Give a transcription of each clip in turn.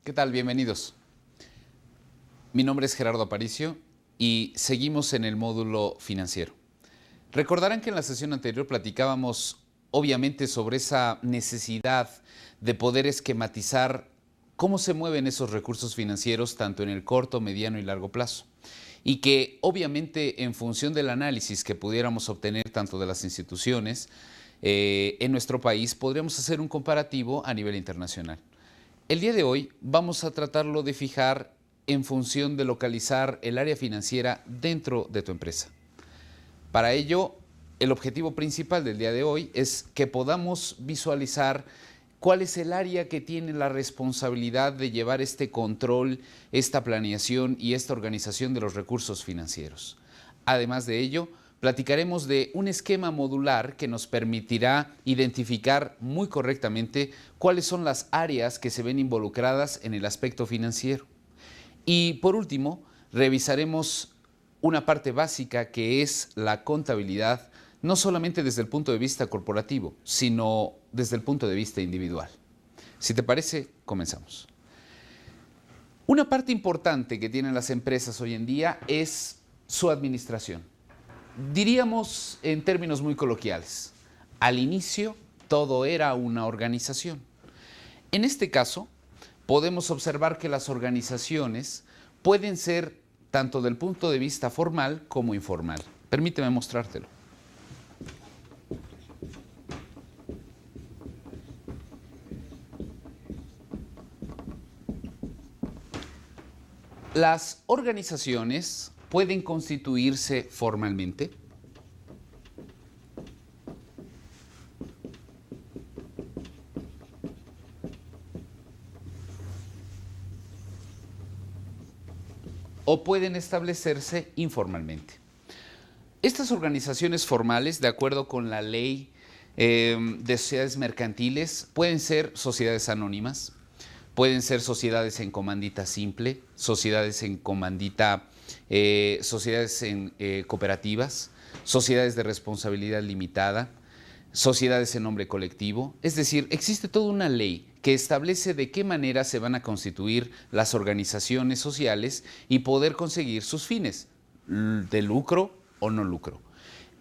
¿Qué tal? Bienvenidos. Mi nombre es Gerardo Aparicio y seguimos en el módulo financiero. Recordarán que en la sesión anterior platicábamos obviamente sobre esa necesidad de poder esquematizar cómo se mueven esos recursos financieros tanto en el corto, mediano y largo plazo. Y que obviamente en función del análisis que pudiéramos obtener tanto de las instituciones en nuestro país, podríamos hacer un comparativo a nivel internacional. El día de hoy vamos a tratarlo de fijar en función de localizar el área financiera dentro de tu empresa. Para ello, el objetivo principal del día de hoy es que podamos visualizar cuál es el área que tiene la responsabilidad de llevar este control, esta planeación y esta organización de los recursos financieros. Además de ello, platicaremos de un esquema modular que nos permitirá identificar muy correctamente cuáles son las áreas que se ven involucradas en el aspecto financiero. Y por último, revisaremos una parte básica que es la contabilidad, no solamente desde el punto de vista corporativo, sino desde el punto de vista individual. Si te parece, comenzamos. Una parte importante que tienen las empresas hoy en día es su administración. Diríamos en términos muy coloquiales, al inicio todo era una organización. En este caso, podemos observar que las organizaciones pueden ser tanto del punto de vista formal como informal. Permíteme mostrártelo. Las organizaciones pueden constituirse formalmente, o pueden establecerse informalmente. Estas organizaciones formales, de acuerdo con la ley de sociedades mercantiles, pueden ser sociedades anónimas, pueden ser sociedades en comandita simple, sociedades en comandita, sociedades en cooperativas, sociedades de responsabilidad limitada, sociedades en nombre colectivo. Es decir, existe toda una ley que establece de qué manera se van a constituir las organizaciones sociales y poder conseguir sus fines, de lucro o no lucro.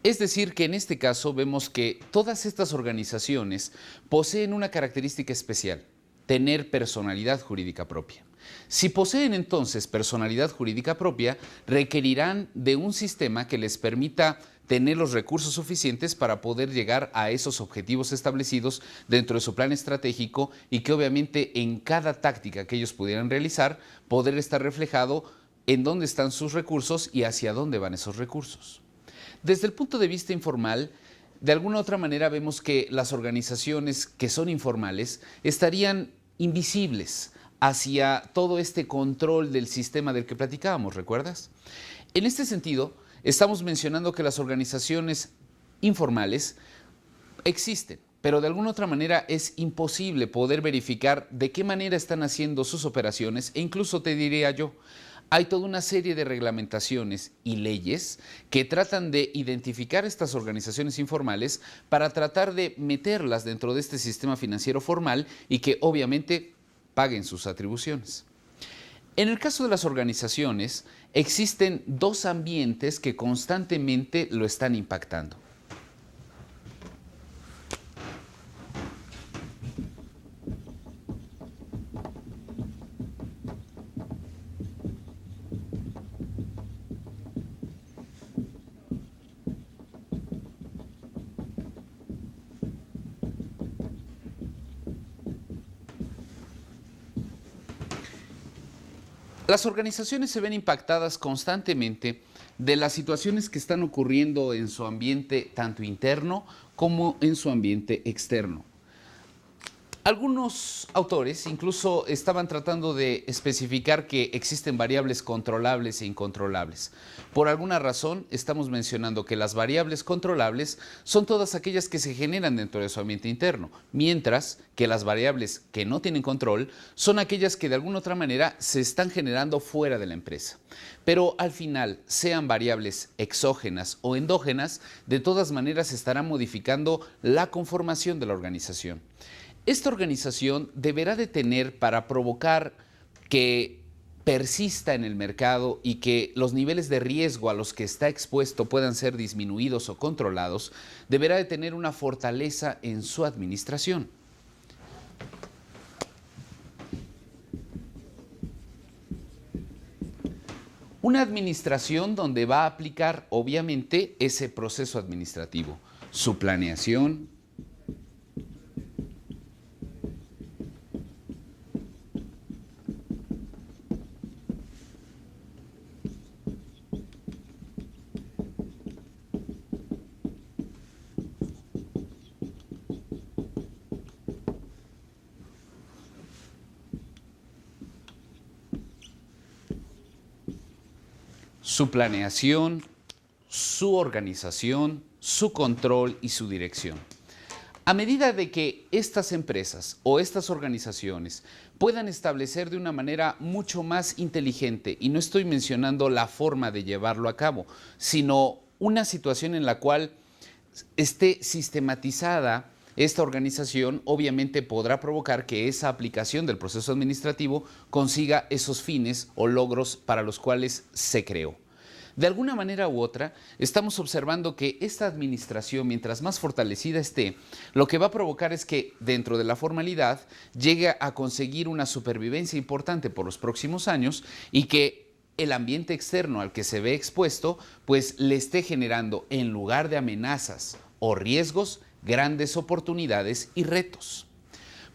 Es decir, que en este caso vemos que todas estas organizaciones poseen una característica especial: tener personalidad jurídica propia. Si poseen entonces personalidad jurídica propia, requerirán de un sistema que les permita tener los recursos suficientes para poder llegar a esos objetivos establecidos dentro de su plan estratégico, y que obviamente en cada táctica que ellos pudieran realizar, poder estar reflejado en dónde están sus recursos y hacia dónde van esos recursos. Desde el punto de vista informal, de alguna u otra manera vemos que las organizaciones que son informales estarían invisibles hacia todo este control del sistema del que platicábamos, ¿recuerdas? En este sentido, estamos mencionando que las organizaciones informales existen, pero de alguna otra manera es imposible poder verificar de qué manera están haciendo sus operaciones, e incluso te diría yo, hay toda una serie de reglamentaciones y leyes que tratan de identificar estas organizaciones informales para tratar de meterlas dentro de este sistema financiero formal y que obviamente paguen sus atribuciones. En el caso de las organizaciones, existen dos ambientes que constantemente lo están impactando. Las organizaciones se ven impactadas constantemente de las situaciones que están ocurriendo en su ambiente tanto interno como en su ambiente externo. Algunos autores incluso estaban tratando de especificar que existen variables controlables e incontrolables. Por alguna razón estamos mencionando que las variables controlables son todas aquellas que se generan dentro de su ambiente interno, mientras que las variables que no tienen control son aquellas que de alguna otra manera se están generando fuera de la empresa. Pero al final, sean variables exógenas o endógenas, de todas maneras estarán modificando la conformación de la organización. Esta organización deberá de tener, para provocar que persista en el mercado y que los niveles de riesgo a los que está expuesto puedan ser disminuidos o controlados, deberá de tener una fortaleza en su administración. Una administración donde va a aplicar, obviamente, ese proceso administrativo, su planeación, su organización, su control y su dirección. A medida de que estas empresas o estas organizaciones puedan establecer de una manera mucho más inteligente, y no estoy mencionando la forma de llevarlo a cabo, sino una situación en la cual esté sistematizada esta organización, obviamente podrá provocar que esa aplicación del proceso administrativo consiga esos fines o logros para los cuales se creó. De alguna manera u otra, estamos observando que esta administración, mientras más fortalecida esté, lo que va a provocar es que dentro de la formalidad llegue a conseguir una supervivencia importante por los próximos años y que el ambiente externo al que se ve expuesto, pues le esté generando, en lugar de amenazas o riesgos, grandes oportunidades y retos.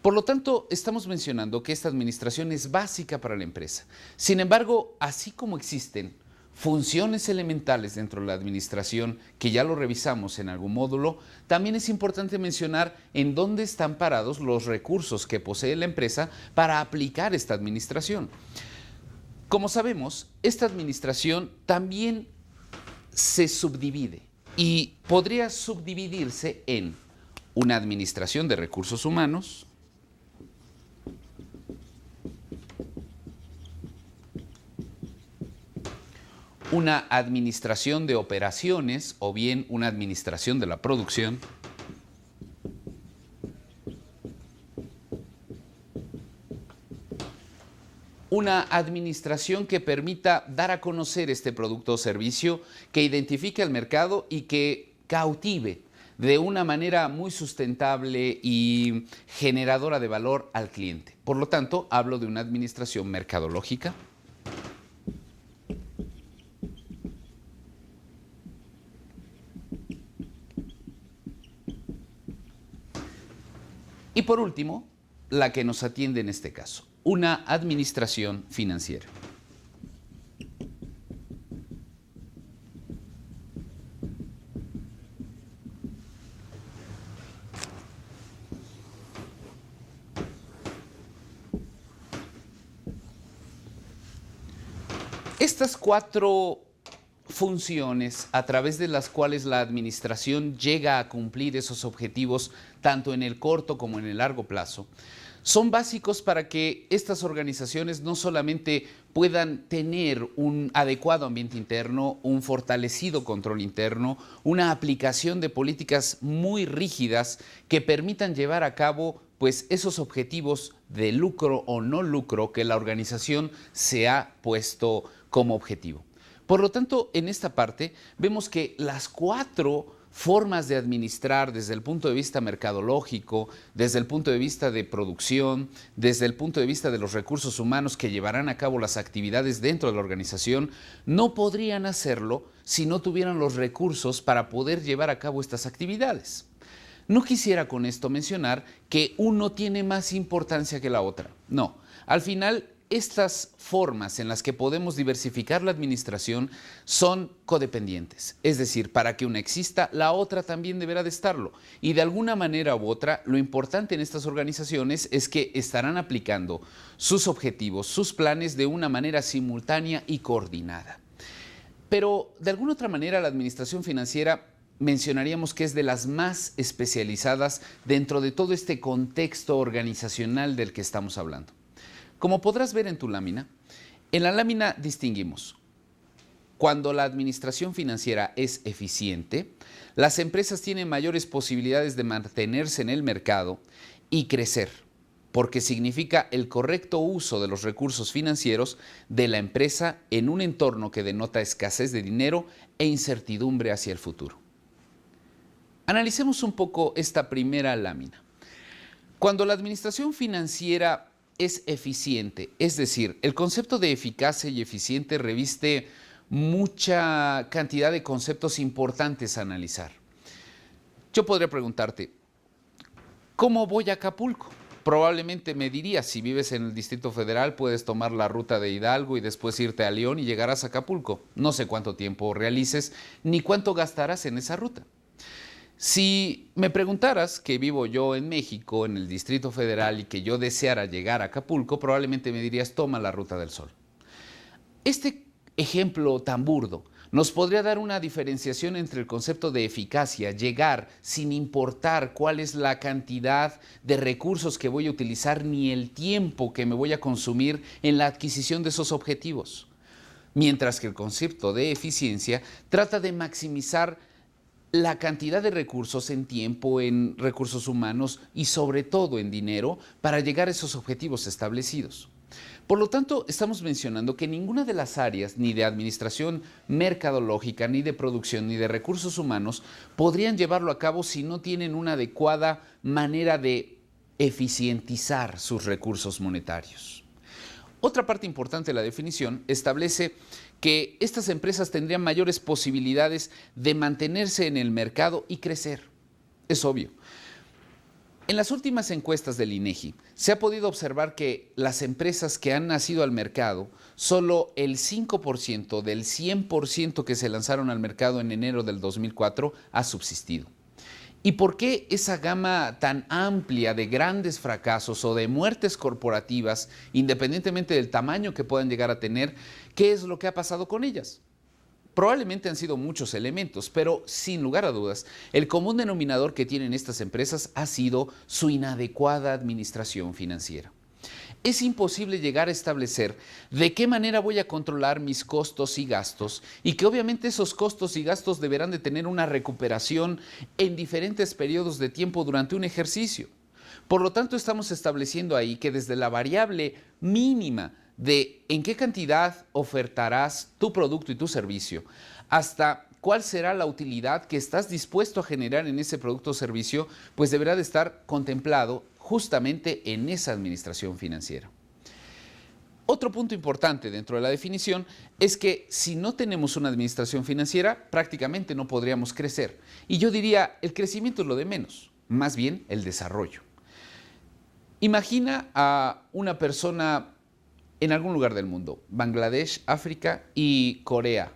Por lo tanto, estamos mencionando que esta administración es básica para la empresa. Sin embargo, así como existen funciones elementales dentro de la administración, que ya lo revisamos en algún módulo, también es importante mencionar en dónde están parados los recursos que posee la empresa para aplicar esta administración. Como sabemos, esta administración también se subdivide y podría subdividirse en una administración de recursos humanos, una administración de operaciones o bien una administración de la producción, una administración que permita dar a conocer este producto o servicio, que identifique al mercado y que cautive de una manera muy sustentable y generadora de valor al cliente. Por lo tanto, hablo de una administración mercadológica, y por último, la que nos atiende en este caso, una administración financiera. Estas cuatro funciones a través de las cuales la administración llega a cumplir esos objetivos tanto en el corto como en el largo plazo, son básicos para que estas organizaciones no solamente puedan tener un adecuado ambiente interno, un fortalecido control interno, una aplicación de políticas muy rígidas que permitan llevar a cabo pues esos objetivos de lucro o no lucro que la organización se ha puesto como objetivo. Por lo tanto, en esta parte vemos que las cuatro formas de administrar desde el punto de vista mercadológico, desde el punto de vista de producción, desde el punto de vista de los recursos humanos que llevarán a cabo las actividades dentro de la organización, no podrían hacerlo si no tuvieran los recursos para poder llevar a cabo estas actividades. No quisiera con esto mencionar que uno tiene más importancia que la otra. No, al final estas formas en las que podemos diversificar la administración son codependientes. Es decir, para que una exista, la otra también deberá de estarlo. Y de alguna manera u otra, lo importante en estas organizaciones es que estarán aplicando sus objetivos, sus planes de una manera simultánea y coordinada. Pero de alguna otra manera la administración financiera mencionaríamos que es de las más especializadas dentro de todo este contexto organizacional del que estamos hablando. Como podrás ver en tu lámina, en la lámina distinguimos cuando la administración financiera es eficiente, las empresas tienen mayores posibilidades de mantenerse en el mercado y crecer. porque significa el correcto uso de los recursos financieros de la empresa en un entorno que denota escasez de dinero e incertidumbre hacia el futuro. Analicemos un poco esta primera lámina. Cuando la administración financiera es eficiente, es decir, el concepto de eficacia y eficiente reviste mucha cantidad de conceptos importantes a analizar. Yo podría preguntarte, ¿cómo voy a Acapulco? Probablemente me dirías, si vives en el Distrito Federal, puedes tomar la ruta de Hidalgo y después irte a León y llegarás a Acapulco. No sé cuánto tiempo realices ni cuánto gastarás en esa ruta. Si me preguntaras que vivo yo en México, en el Distrito Federal, y que yo deseara llegar a Acapulco, probablemente me dirías, toma la Ruta del Sol. Este ejemplo tan burdo nos podría dar una diferenciación entre el concepto de eficacia, llegar sin importar cuál es la cantidad de recursos que voy a utilizar ni el tiempo que me voy a consumir en la adquisición de esos objetivos. Mientras que el concepto de eficiencia trata de maximizar la cantidad de recursos en tiempo, en recursos humanos y sobre todo en dinero para llegar a esos objetivos establecidos. Por lo tanto, estamos mencionando que ninguna de las áreas, ni de administración mercadológica, ni de producción, ni de recursos humanos, podrían llevarlo a cabo si no tienen una adecuada manera de eficientizar sus recursos monetarios. Otra parte importante de la definición establece que estas empresas tendrían mayores posibilidades de mantenerse en el mercado y crecer. Es obvio. En las últimas encuestas del INEGI se ha podido observar que las empresas que han nacido al mercado, solo el 5% del 100% que se lanzaron al mercado en enero del 2004 ha subsistido. ¿Y por qué esa gama tan amplia de grandes fracasos o de muertes corporativas, independientemente del tamaño que puedan llegar a tener, qué es lo que ha pasado con ellas? Probablemente han sido muchos elementos, pero sin lugar a dudas, el común denominador que tienen estas empresas ha sido su inadecuada administración financiera. Es imposible llegar a establecer de qué manera voy a controlar mis costos y gastos y que obviamente esos costos y gastos deberán de tener una recuperación en diferentes periodos de tiempo durante un ejercicio. Por lo tanto, estamos estableciendo ahí que desde la variable mínima de en qué cantidad ofertarás tu producto y tu servicio, hasta cuál será la utilidad que estás dispuesto a generar en ese producto o servicio, pues deberá de estar contemplado justamente en esa administración financiera. Otro punto importante dentro de la definición es que si no tenemos una administración financiera, prácticamente no podríamos crecer. Y yo diría, el crecimiento es lo de menos, más bien el desarrollo. Imagina a una persona en algún lugar del mundo, Bangladesh, África y Corea.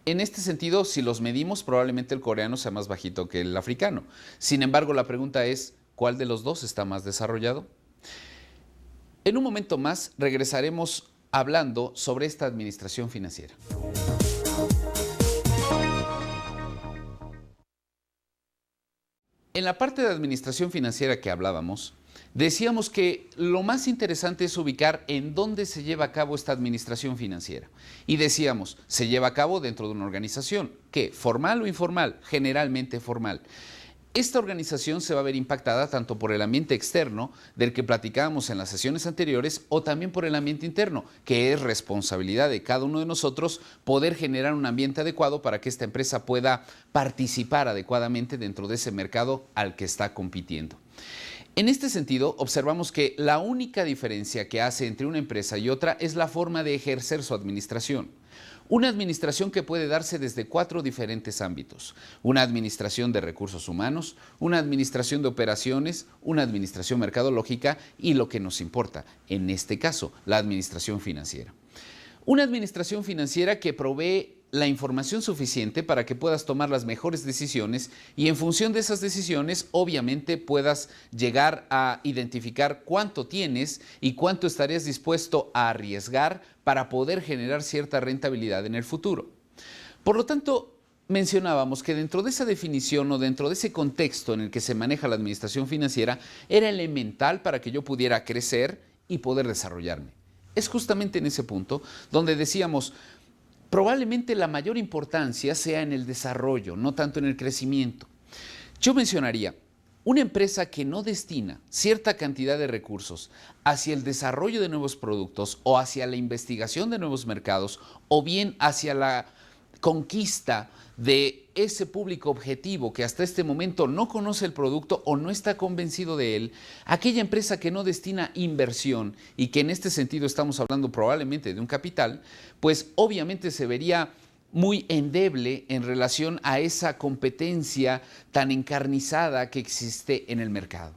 En este sentido, si los medimos, probablemente el coreano sea más bajito que el africano. Sin embargo, la pregunta es, ¿cuál de los dos está más desarrollado? En un momento más regresaremos hablando sobre esta administración financiera. En la parte de administración financiera que hablábamos, decíamos que lo más interesante es ubicar en dónde se lleva a cabo esta administración financiera. Y decíamos, se lleva a cabo dentro de una organización. ¿Qué? ¿Formal o informal? Generalmente formal. Esta organización se va a ver impactada tanto por el ambiente externo, del que platicábamos en las sesiones anteriores, o también por el ambiente interno, que es responsabilidad de cada uno de nosotros poder generar un ambiente adecuado para que esta empresa pueda participar adecuadamente dentro de ese mercado al que está compitiendo. En este sentido, observamos que la única diferencia que hace entre una empresa y otra es la forma de ejercer su administración. Una administración que puede darse desde 4 diferentes ámbitos. Una administración de recursos humanos, una administración de operaciones, una administración mercadológica y lo que nos importa, en este caso, la administración financiera. Una administración financiera que provee la información suficiente para que puedas tomar las mejores decisiones y en función de esas decisiones, obviamente, puedas llegar a identificar cuánto tienes y cuánto estarías dispuesto a arriesgar para poder generar cierta rentabilidad en el futuro. Por lo tanto, mencionábamos que dentro de esa definición o dentro de ese contexto en el que se maneja la administración financiera, era elemental para que yo pudiera crecer y poder desarrollarme. Es justamente en ese punto donde decíamos, probablemente la mayor importancia sea en el desarrollo, no tanto en el crecimiento. Yo mencionaría, Una empresa que no destina cierta cantidad de recursos hacia el desarrollo de nuevos productos o hacia la investigación de nuevos mercados o bien hacia la conquista de ese público objetivo que hasta este momento no conoce el producto o no está convencido de él, aquella empresa que no destina inversión y que en este sentido estamos hablando probablemente de un capital, pues obviamente se vería muy endeble en relación a esa competencia tan encarnizada que existe en el mercado.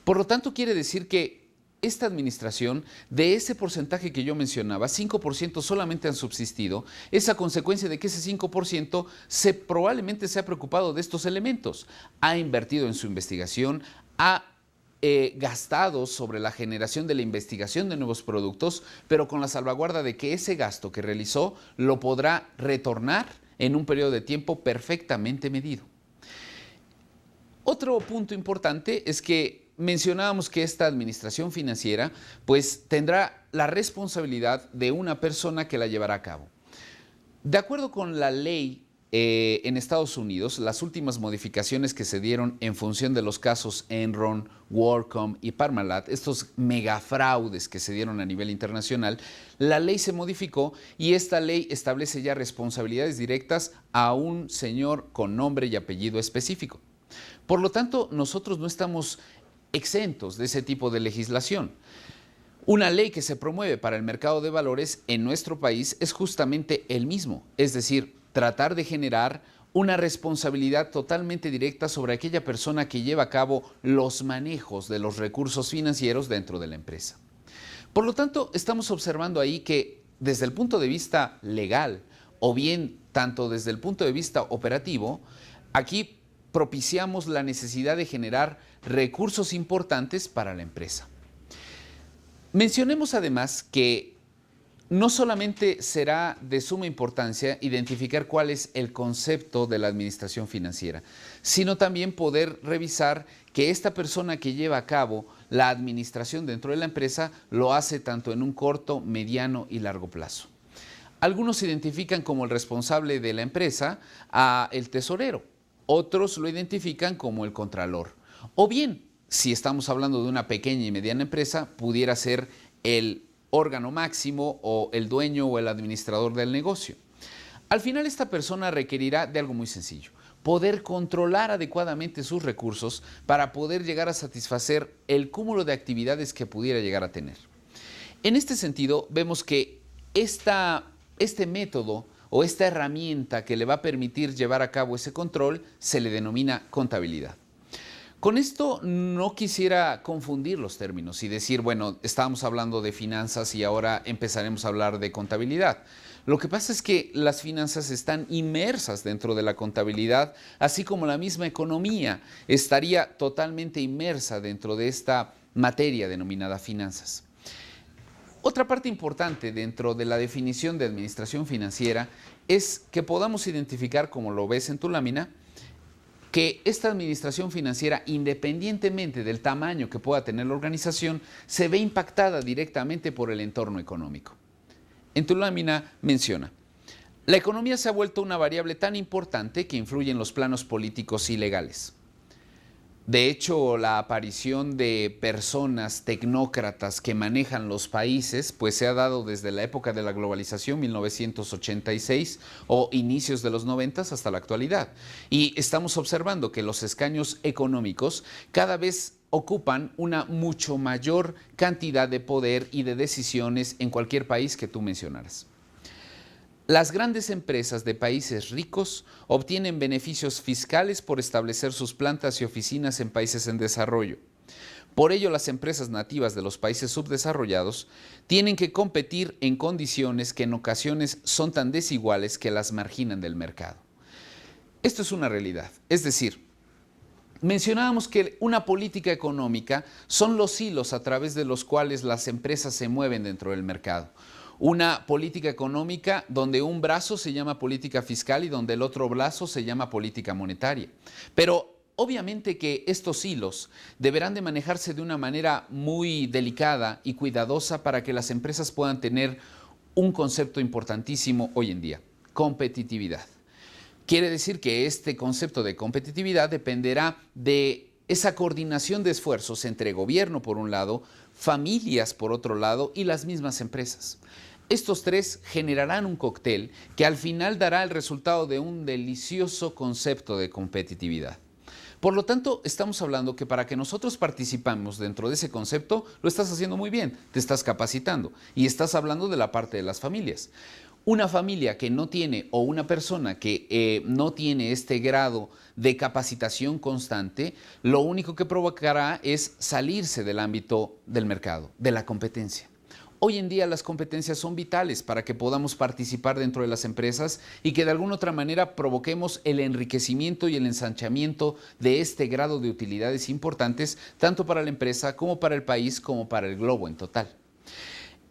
Por lo tanto, quiere decir que esta administración, de ese porcentaje que yo mencionaba, 5% solamente han subsistido, es a consecuencia de que ese 5% probablemente se ha preocupado de estos elementos, ha invertido en su investigación, ha gastado sobre la generación de la investigación de nuevos productos, pero con la salvaguarda de que ese gasto que realizó lo podrá retornar en un periodo de tiempo perfectamente medido. Otro punto importante es que mencionábamos que esta administración financiera pues tendrá la responsabilidad de una persona que la llevará a cabo. De acuerdo con la ley en Estados Unidos, las últimas modificaciones que se dieron en función de los casos Enron, WorldCom y Parmalat, estos megafraudes que se dieron a nivel internacional, la ley se modificó y esta ley establece ya responsabilidades directas a un señor con nombre y apellido específico. Por lo tanto, nosotros no estamos exentos de ese tipo de legislación. Una ley que se promueve para el mercado de valores en nuestro país es justamente el mismo, es decir, tratar de generar una responsabilidad totalmente directa sobre aquella persona que lleva a cabo los manejos de los recursos financieros dentro de la empresa. Por lo tanto, estamos observando ahí que desde el punto de vista legal o bien tanto desde el punto de vista operativo, aquí propiciamos la necesidad de generar recursos importantes para la empresa. Mencionemos además que no solamente será de suma importancia identificar cuál es el concepto de la administración financiera, sino también poder revisar que esta persona que lleva a cabo la administración dentro de la empresa lo hace tanto en un corto, mediano y largo plazo. Algunos identifican como el responsable de la empresa a el tesorero, otros lo identifican como el contralor, o bien, si estamos hablando de una pequeña y mediana empresa, pudiera ser el órgano máximo o el dueño o el administrador del negocio. Al final esta persona requerirá de algo muy sencillo, poder controlar adecuadamente sus recursos para poder llegar a satisfacer el cúmulo de actividades que pudiera llegar a tener. En este sentido, vemos que este método o esta herramienta que le va a permitir llevar a cabo ese control se le denomina contabilidad. Con esto no quisiera confundir los términos y decir, bueno, estábamos hablando de finanzas y ahora empezaremos a hablar de contabilidad. Lo que pasa es que las finanzas están inmersas dentro de la contabilidad, así como la misma economía estaría totalmente inmersa dentro de esta materia denominada finanzas. Otra parte importante dentro de la definición de administración financiera es que podamos identificar, como lo ves en tu lámina, que esta administración financiera, independientemente del tamaño que pueda tener la organización, se ve impactada directamente por el entorno económico. En tu lámina menciona, la economía se ha vuelto una variable tan importante que influye en los planos políticos y legales. De hecho, la aparición de personas tecnócratas que manejan los países, pues se ha dado desde la época de la globalización, 1986, o inicios de los 90 hasta la actualidad. Y estamos observando que los escaños económicos cada vez ocupan una mucho mayor cantidad de poder y de decisiones en cualquier país que tú mencionaras. Las grandes empresas de países ricos obtienen beneficios fiscales por establecer sus plantas y oficinas en países en desarrollo. Por ello, las empresas nativas de los países subdesarrollados tienen que competir en condiciones que en ocasiones son tan desiguales que las marginan del mercado. Esto es una realidad, es decir, mencionábamos que una política económica son los hilos a través de los cuales las empresas se mueven dentro del mercado. Una política económica donde un brazo se llama política fiscal y donde el otro brazo se llama política monetaria. Pero obviamente que estos hilos deberán de manejarse de una manera muy delicada y cuidadosa para que las empresas puedan tener un concepto importantísimo hoy en día, competitividad. Quiere decir que este concepto de competitividad dependerá de esa coordinación de esfuerzos entre gobierno por un lado, familias por otro lado y las mismas empresas. Estos tres generarán un cóctel que al final dará el resultado de un delicioso concepto de competitividad. Por lo tanto, estamos hablando que para que nosotros participemos dentro de ese concepto, lo estás haciendo muy bien, te estás capacitando y estás hablando de la parte de las familias. Una familia que no tiene o una persona que no tiene este grado de capacitación constante, lo único que provocará es salirse del ámbito del mercado, de la competencia. Hoy en día las competencias son vitales para que podamos participar dentro de las empresas y que de alguna otra manera provoquemos el enriquecimiento y el ensanchamiento de este grado de utilidades importantes, tanto para la empresa como para el país, como para el globo en total.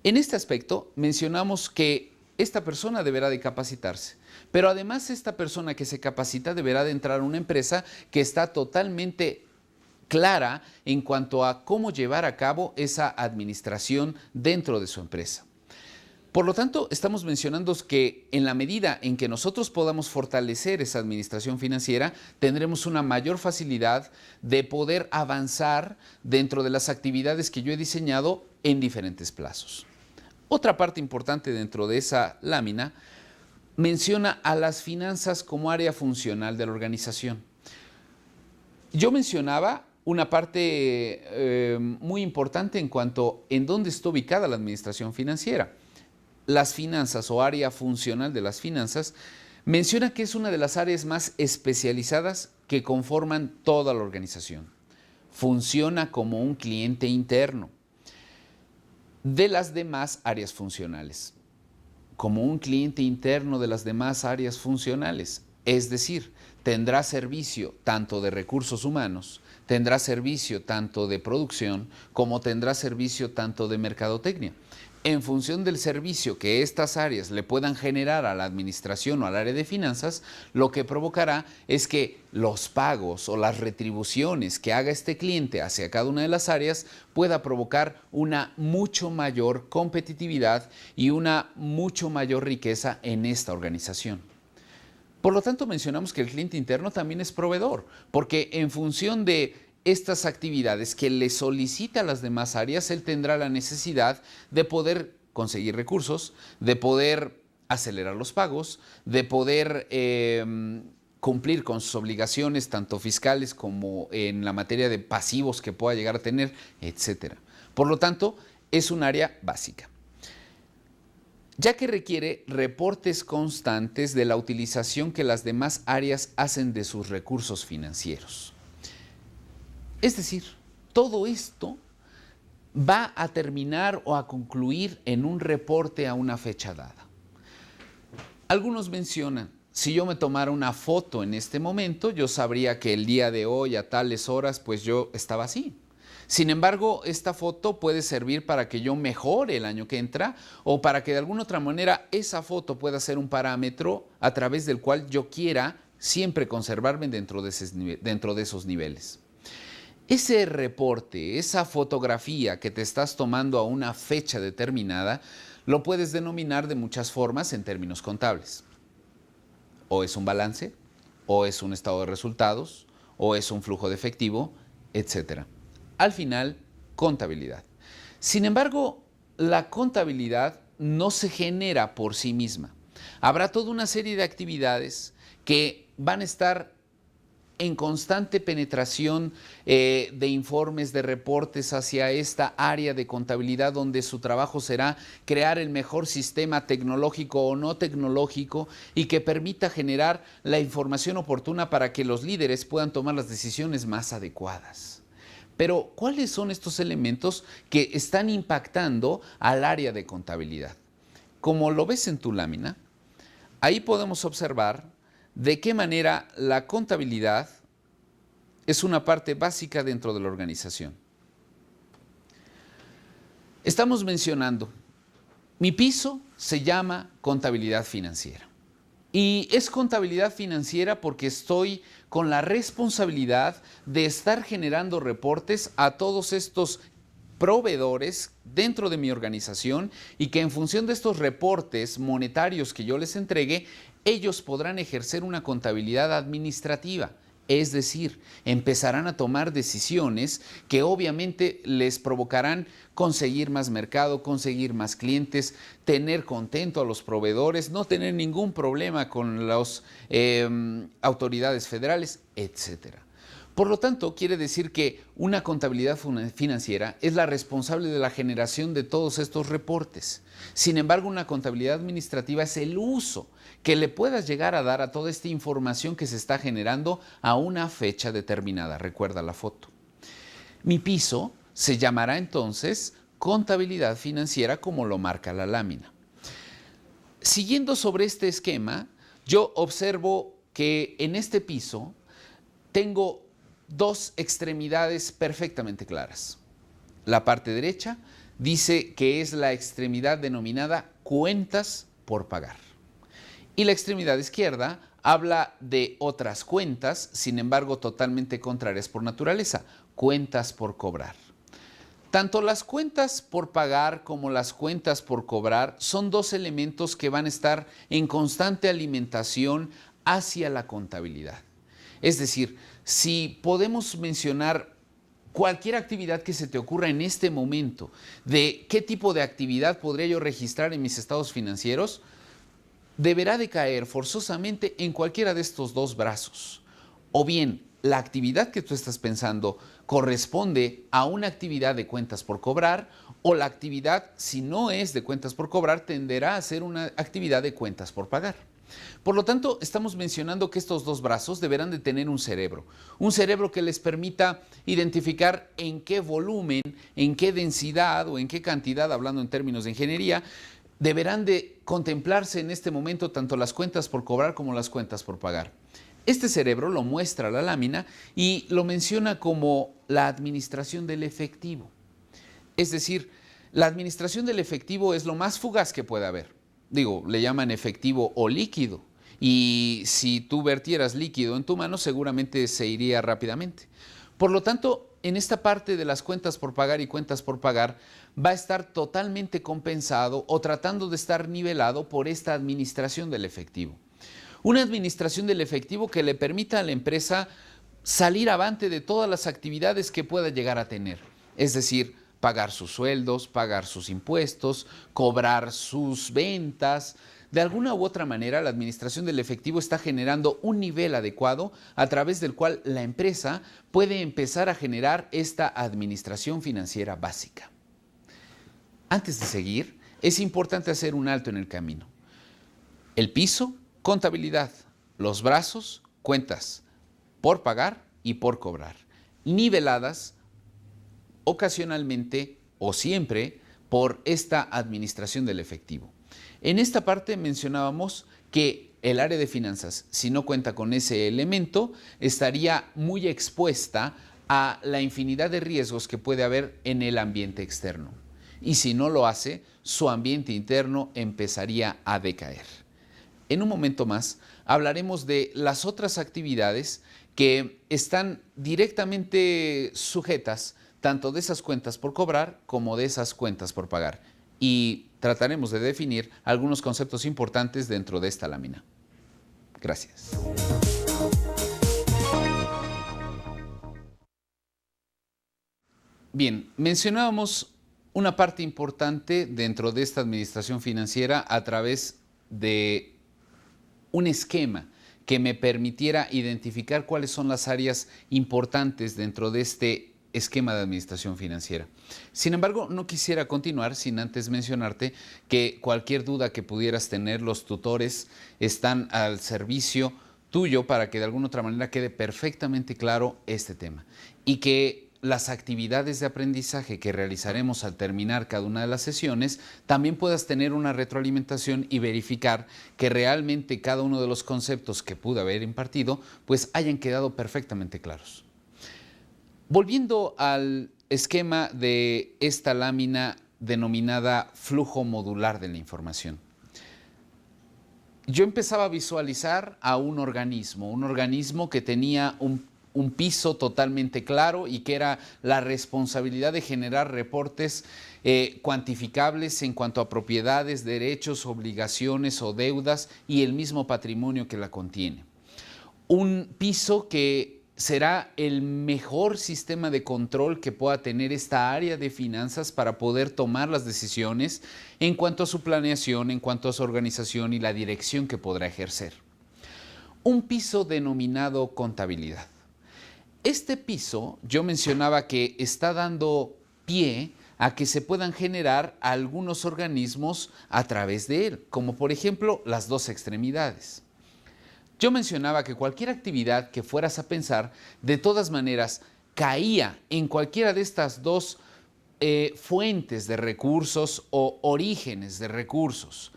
En este aspecto mencionamos que esta persona deberá de capacitarse, pero además esta persona que se capacita deberá de entrar a una empresa que está totalmente clara en cuanto a cómo llevar a cabo esa administración dentro de su empresa. Por lo tanto, estamos mencionando que en la medida en que nosotros podamos fortalecer esa administración financiera, tendremos una mayor facilidad de poder avanzar dentro de las actividades que yo he diseñado en diferentes plazos. Otra parte importante dentro de esa lámina menciona a las finanzas como área funcional de la organización. Yo mencionaba una parte muy importante en cuanto en dónde está ubicada la administración financiera. Las finanzas o área funcional de las finanzas menciona que es una de las áreas más especializadas que conforman toda la organización. Funciona como un cliente interno de las demás áreas funcionales, como un cliente interno de las demás áreas funcionales, es decir, tendrá servicio tanto de recursos humanos, tendrá servicio tanto de producción, como tendrá servicio tanto de mercadotecnia. En función del servicio que estas áreas le puedan generar a la administración o al área de finanzas, lo que provocará es que los pagos o las retribuciones que haga este cliente hacia cada una de las áreas pueda provocar una mucho mayor competitividad y una mucho mayor riqueza en esta organización. Por lo tanto, mencionamos que el cliente interno también es proveedor, porque en función de estas actividades que le solicita a las demás áreas, él tendrá la necesidad de poder conseguir recursos, de poder acelerar los pagos, de poder cumplir con sus obligaciones, tanto fiscales como en la materia de pasivos que pueda llegar a tener, etc. Por lo tanto, es un área básica, ya que requiere reportes constantes de la utilización que las demás áreas hacen de sus recursos financieros. Es decir, todo esto va a terminar o a concluir en un reporte a una fecha dada. Algunos mencionan, si yo me tomara una foto en este momento, yo sabría que el día de hoy a tales horas, pues yo estaba así. Sin embargo, esta foto puede servir para que yo mejore el año que entra o para que de alguna otra manera esa foto pueda ser un parámetro a través del cual yo quiera siempre conservarme dentro de esos niveles. Ese reporte, esa fotografía que te estás tomando a una fecha determinada, lo puedes denominar de muchas formas en términos contables. O es un balance, o es un estado de resultados, o es un flujo de efectivo, etc. Al final, contabilidad. Sin embargo, la contabilidad no se genera por sí misma. Habrá toda una serie de actividades que van a estar en constante penetración de informes, de reportes hacia esta área de contabilidad, donde su trabajo será crear el mejor sistema tecnológico o no tecnológico y que permita generar la información oportuna para que los líderes puedan tomar las decisiones más adecuadas. Pero, ¿cuáles son estos elementos que están impactando al área de contabilidad? Como lo ves en tu lámina, ahí podemos observar de qué manera la contabilidad es una parte básica dentro de la organización. Estamos mencionando, mi piso se llama contabilidad financiera. Y es contabilidad financiera porque estoy con la responsabilidad de estar generando reportes a todos estos proveedores dentro de mi organización y que en función de estos reportes monetarios que yo les entregue, ellos podrán ejercer una contabilidad administrativa. Es decir, empezarán a tomar decisiones que obviamente les provocarán conseguir más mercado, conseguir más clientes, tener contento a los proveedores, no tener ningún problema con las autoridades federales, etcétera. Por lo tanto, quiere decir que una contabilidad financiera es la responsable de la generación de todos estos reportes. Sin embargo, una contabilidad administrativa es el uso que le puedas llegar a dar a toda esta información que se está generando a una fecha determinada. Recuerda la foto. Mi piso se llamará entonces contabilidad financiera, como lo marca la lámina. Siguiendo sobre este esquema, yo observo que en este piso tengo dos extremidades perfectamente claras. La parte derecha dice que es la extremidad denominada cuentas por pagar. Y la extremidad izquierda habla de otras cuentas, sin embargo totalmente contrarias por naturaleza, cuentas por cobrar. Tanto las cuentas por pagar como las cuentas por cobrar son dos elementos que van a estar en constante alimentación hacia la contabilidad. Es decir, si podemos mencionar cualquier actividad que se te ocurra en este momento, de qué tipo de actividad podría yo registrar en mis estados financieros, deberá de caer forzosamente en cualquiera de estos dos brazos. O bien, la actividad que tú estás pensando corresponde a una actividad de cuentas por cobrar, o la actividad, si no es de cuentas por cobrar, tenderá a ser una actividad de cuentas por pagar. Por lo tanto, estamos mencionando que estos dos brazos deberán de tener un cerebro que les permita identificar en qué volumen, en qué densidad o en qué cantidad, hablando en términos de ingeniería, deberán de contemplarse en este momento tanto las cuentas por cobrar como las cuentas por pagar. Este cerebro lo muestra la lámina y lo menciona como la administración del efectivo. Es decir, la administración del efectivo es lo más fugaz que puede haber. Le llaman efectivo o líquido. Y si tú vertieras líquido en tu mano, seguramente se iría rápidamente. Por lo tanto, en esta parte de las cuentas por pagar y cuentas por pagar, va a estar totalmente compensado o tratando de estar nivelado por esta administración del efectivo. Una administración del efectivo que le permita a la empresa salir avante de todas las actividades que pueda llegar a tener. Es decir, pagar sus sueldos, pagar sus impuestos, cobrar sus ventas. De alguna u otra manera, la administración del efectivo está generando un nivel adecuado a través del cual la empresa puede empezar a generar esta administración financiera básica. Antes de seguir, es importante hacer un alto en el camino. El piso, contabilidad. Los brazos, cuentas por pagar y por cobrar. Niveladas ocasionalmente o siempre por esta administración del efectivo. En esta parte mencionábamos que el área de finanzas, si no cuenta con ese elemento, estaría muy expuesta a la infinidad de riesgos que puede haber en el ambiente externo. Y si no lo hace, su ambiente interno empezaría a decaer. En un momento más hablaremos de las otras actividades que están directamente sujetas tanto de esas cuentas por cobrar como de esas cuentas por pagar. Y trataremos de definir algunos conceptos importantes dentro de esta lámina. Gracias. Bien, mencionábamos una parte importante dentro de esta administración financiera a través de un esquema que me permitiera identificar cuáles son las áreas importantes dentro de este esquema de administración financiera. Sin embargo, no quisiera continuar sin antes mencionarte que cualquier duda que pudieras tener, los tutores están al servicio tuyo para que de alguna otra manera quede perfectamente claro este tema y que las actividades de aprendizaje que realizaremos al terminar cada una de las sesiones también puedas tener una retroalimentación y verificar que realmente cada uno de los conceptos que pude haber impartido pues hayan quedado perfectamente claros. Volviendo al esquema de esta lámina denominada flujo modular de la información. Yo empezaba a visualizar a un organismo que tenía un piso totalmente claro y que era la responsabilidad de generar reportes cuantificables en cuanto a propiedades, derechos, obligaciones o deudas y el mismo patrimonio que la contiene. Un piso que será el mejor sistema de control que pueda tener esta área de finanzas para poder tomar las decisiones en cuanto a su planeación, en cuanto a su organización y la dirección que podrá ejercer. Un piso denominado contabilidad. Este piso, yo mencionaba que está dando pie a que se puedan generar algunos organismos a través de él, como por ejemplo las dos extremidades. Yo mencionaba que cualquier actividad que fueras a pensar, de todas maneras, caía en cualquiera de estas dos fuentes de recursos o orígenes de recursos,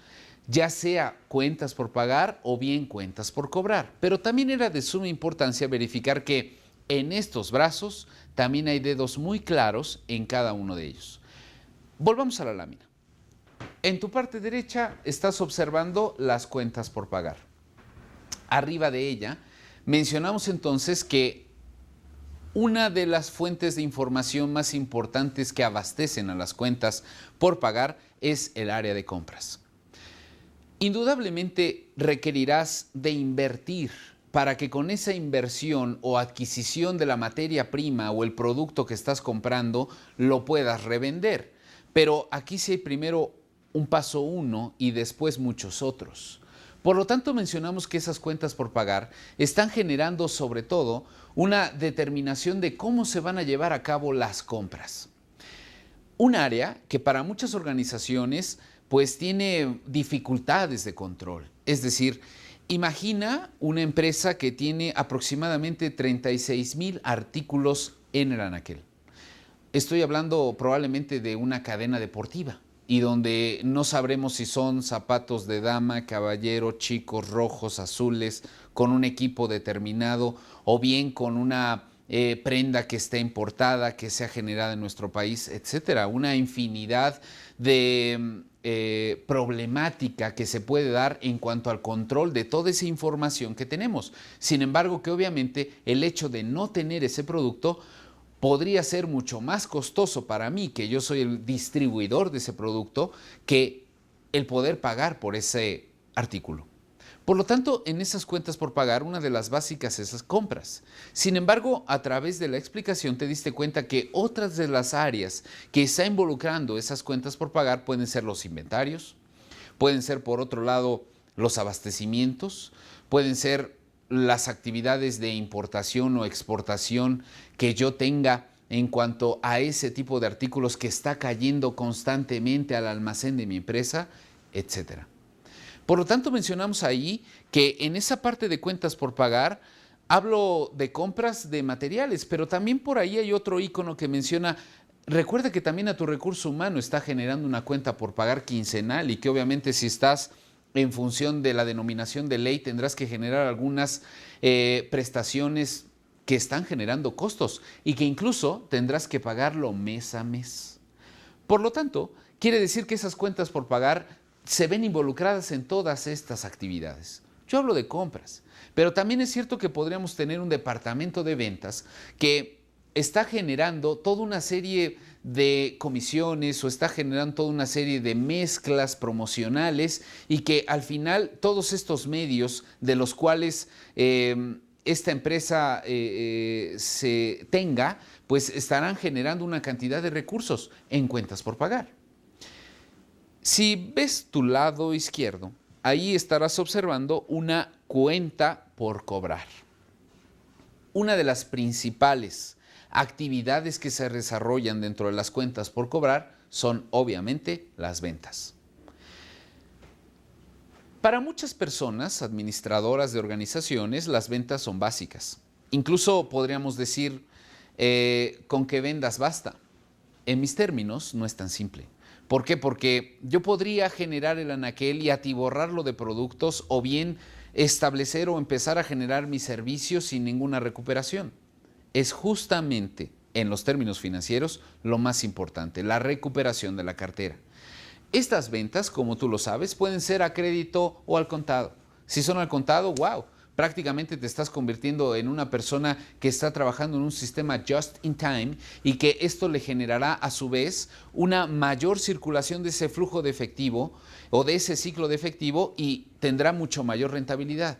ya sea cuentas por pagar o bien cuentas por cobrar. Pero también era de suma importancia verificar que en estos brazos también hay dedos muy claros en cada uno de ellos. Volvamos a la lámina. En tu parte derecha estás observando las cuentas por pagar. Arriba de ella mencionamos entonces que una de las fuentes de información más importantes que abastecen a las cuentas por pagar es el área de compras. Indudablemente requerirás de invertir para que con esa inversión o adquisición de la materia prima o el producto que estás comprando lo puedas revender. Pero aquí sí hay primero un paso uno y después muchos otros. Por lo tanto, mencionamos que esas cuentas por pagar están generando sobre todo una determinación de cómo se van a llevar a cabo las compras. Un área que para muchas organizaciones pues tiene dificultades de control. Es decir, imagina una empresa que tiene aproximadamente 36,000 artículos en el anaquel. Estoy hablando probablemente de una cadena deportiva y donde no sabremos si son zapatos de dama, caballero, chicos, rojos, azules, con un equipo determinado o bien con una prenda que esté importada, que sea generada en nuestro país, etcétera. Una infinidad de problemática que se puede dar en cuanto al control de toda esa información que tenemos. Sin embargo, que obviamente el hecho de no tener ese producto podría ser mucho más costoso para mí, que yo soy el distribuidor de ese producto, que el poder pagar por ese artículo. Por lo tanto, en esas cuentas por pagar, una de las básicas es esas compras. Sin embargo, a través de la explicación te diste cuenta que otras de las áreas que está involucrando esas cuentas por pagar pueden ser los inventarios, pueden ser por otro lado los abastecimientos, pueden ser las actividades de importación o exportación que yo tenga en cuanto a ese tipo de artículos que está cayendo constantemente al almacén de mi empresa, etcétera. Por lo tanto, mencionamos ahí que en esa parte de cuentas por pagar hablo de compras de materiales, pero también por ahí hay otro icono que menciona, recuerda que también a tu recurso humano está generando una cuenta por pagar quincenal y que obviamente si estás en función de la denominación de ley tendrás que generar algunas prestaciones que están generando costos y que incluso tendrás que pagarlo mes a mes. Por lo tanto, quiere decir que esas cuentas por pagar se ven involucradas en todas estas actividades. Yo hablo de compras, pero también es cierto que podríamos tener un departamento de ventas que está generando toda una serie de comisiones o está generando toda una serie de mezclas promocionales y que al final todos estos medios de los cuales esta empresa se tenga, pues estarán generando una cantidad de recursos en cuentas por pagar. Si ves tu lado izquierdo, ahí estarás observando una cuenta por cobrar. Una de las principales actividades que se desarrollan dentro de las cuentas por cobrar son obviamente las ventas. Para muchas personas, administradoras de organizaciones, las ventas son básicas. Incluso podríamos decir, con que vendas basta. En mis términos, no es tan simple. ¿Por qué? Porque yo podría generar el anaquel y atiborrarlo de productos o bien establecer o empezar a generar mis servicios sin ninguna recuperación. Es justamente en los términos financieros lo más importante, la recuperación de la cartera. Estas ventas, como tú lo sabes, pueden ser a crédito o al contado. Si son al contado, wow, prácticamente te estás convirtiendo en una persona que está trabajando en un sistema just in time y que esto le generará a su vez una mayor circulación de ese flujo de efectivo o de ese ciclo de efectivo y tendrá mucho mayor rentabilidad.